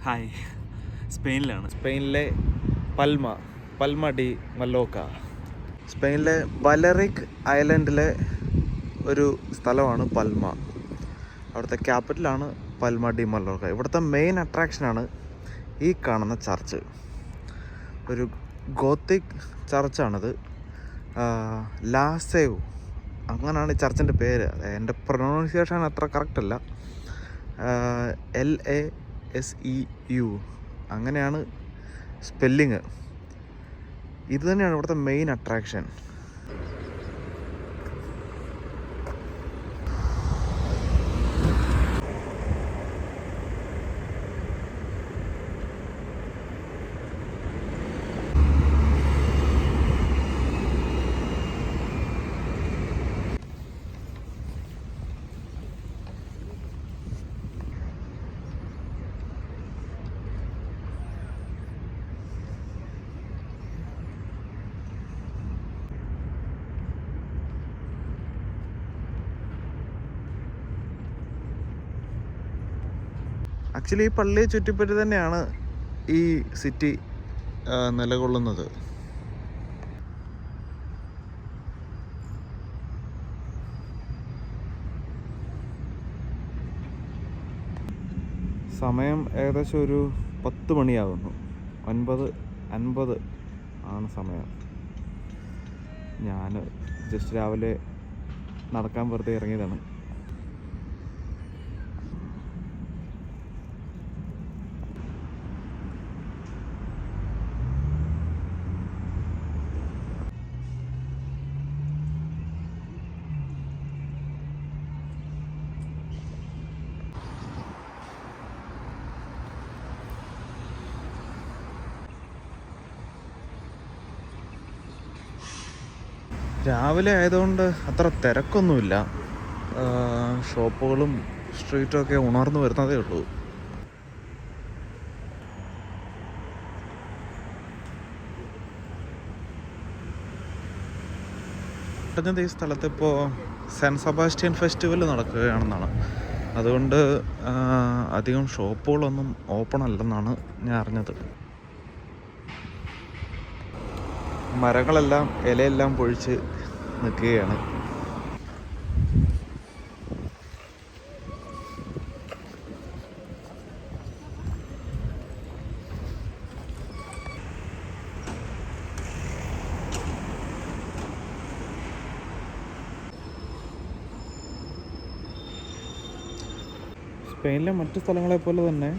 Hi, സ്പെയിനിലാണ്. സ്പെയിനിലെ പൽമ D മല്ലോക്ക. സ്പെയിനിലെ ബലറിക് ഐലൻഡിലെ ഒരു സ്ഥലമാണ് പൽമ. അവിടുത്തെ ക്യാപിറ്റലാണ് പൽമ ഡി മല്ലോക്ക. ഇവിടുത്തെ മെയിൻ അട്രാക്ഷനാണ് ഈ കാണുന്ന ചർച്ച്. ഒരു ഗോത്തിക് ചർച്ചാണിത്. ലാസേവ് അങ്ങനെയാണ് ഈ ചർച്ചിൻ്റെ പേര്. എൻ്റെ പ്രൊനൗൺസിയേഷൻ അത്ര കറക്റ്റല്ല. LASEU അങ്ങനെയാണ് സ്പെല്ലിങ്. ഇത് തന്നെയാണ് ഇവിടുത്തെ മെയിൻ അട്രാക്ഷൻ. ആക്ച്വലി ഈ പള്ളിയെ ചുറ്റിപ്പറ്റി തന്നെയാണ് ഈ സിറ്റി നിലകൊള്ളുന്നത്. സമയം ഏകദേശം ഒരു 10 മണിയാകുന്നു. 9:50 ആണ് സമയം. ഞാൻ ജസ്റ്റ് രാവിലെ നടക്കാൻ വെറുതെ ഇറങ്ങിയതാണ്. രാവിലെ ആയതുകൊണ്ട് അത്ര തിരക്കൊന്നുമില്ല. ഷോപ്പുകളും സ്ട്രീറ്റും ഒക്കെ ഉണർന്നു വരുന്നതേ ഉള്ളൂ. ഈ സ്ഥലത്ത് ഇപ്പോൾ സെൻറ്റ് സെബാസ്റ്റ്യൻ ഫെസ്റ്റിവൽ നടക്കുകയാണെന്നാണ്. അതുകൊണ്ട് അധികം ഷോപ്പുകളൊന്നും ഓപ്പൺ അല്ലെന്നാണ് ഞാൻ അറിഞ്ഞത്. മരങ്ങളെല്ലാം ഇലയെല്ലാം പൊഴിച്ച് നിൽക്കുകയാണ്. സ്പെയിനിലെ മറ്റു സ്ഥലങ്ങളെപ്പോലെ തന്നെ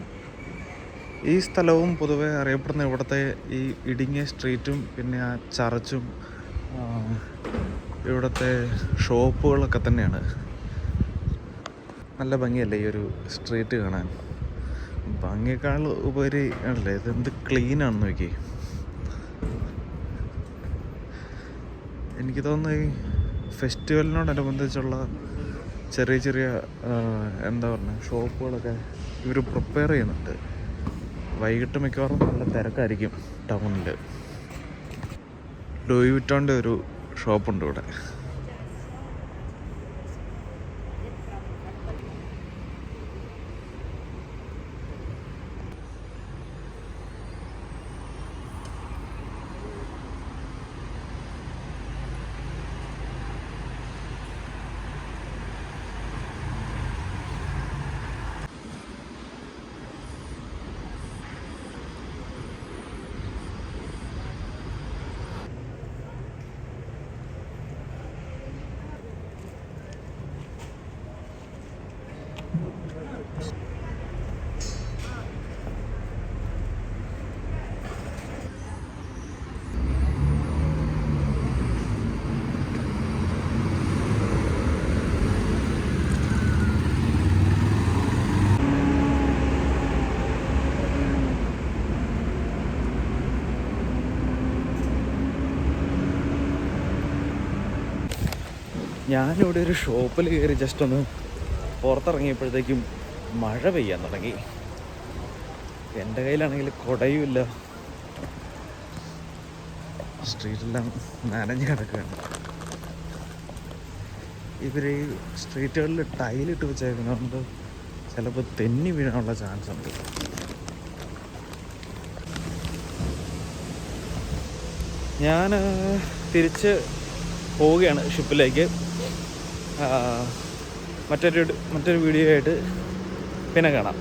ഈ സ്ഥലവും പൊതുവെ അറിയപ്പെടുന്ന ഇവിടുത്തെ ഈ ഇടുങ്ങിയ സ്ട്രീറ്റും പിന്നെ ആ ചർച്ചും ഇവിടുത്തെ ഷോപ്പുകളൊക്കെ തന്നെയാണ്. നല്ല ഭംഗിയല്ലേ ഈ ഒരു സ്ട്രീറ്റ് കാണാൻ. ഭംഗിയേക്കാൾ ഉപരി ആണല്ലേ ഇതെന്ത് ക്ലീനാണെന്ന് നോക്കി. എനിക്ക് തോന്നുന്നു ഈ ഫെസ്റ്റിവലിനോടനുബന്ധിച്ചുള്ള ചെറിയ ചെറിയ എന്താ പറയുക ഷോപ്പുകളൊക്കെ ഇവർ പ്രിപ്പയർ ചെയ്യുന്നുണ്ട്. വൈകിട്ട് മിക്കവാറും നല്ല തിരക്കായിരിക്കും ടൗണിൽ. ലൂയി വിറ്റോൻ്റെ ഒരു ഷോപ്പുണ്ട് ഇവിടെ. ഞാനിവിടെ ഒരു ഷോപ്പിൽ കയറി ജസ്റ്റ് ഒന്ന് പുറത്തിറങ്ങിയപ്പോഴത്തേക്കും മഴ പെയ്യാൻ തുടങ്ങി. എൻ്റെ കയ്യിലാണെങ്കിൽ കുടയുമില്ല. സ്ട്രീറ്റെല്ലാം നനഞ്ഞ് കിടക്കുകയാണ്. ഇവർ ഈ സ്ട്രീറ്റുകളിൽ ടൈലിട്ട് വെച്ചേക്കുന്നതുകൊണ്ട് ചിലപ്പോൾ തെന്നി വീഴാനുള്ള ചാൻസ് ഉണ്ട്. ഞാൻ തിരിച്ച് പോവുകയാണ് ഷിപ്പിലേക്ക്. മറ്റൊരു വീഡിയോ ആയിട്ട് പിന്നെ കാണാം.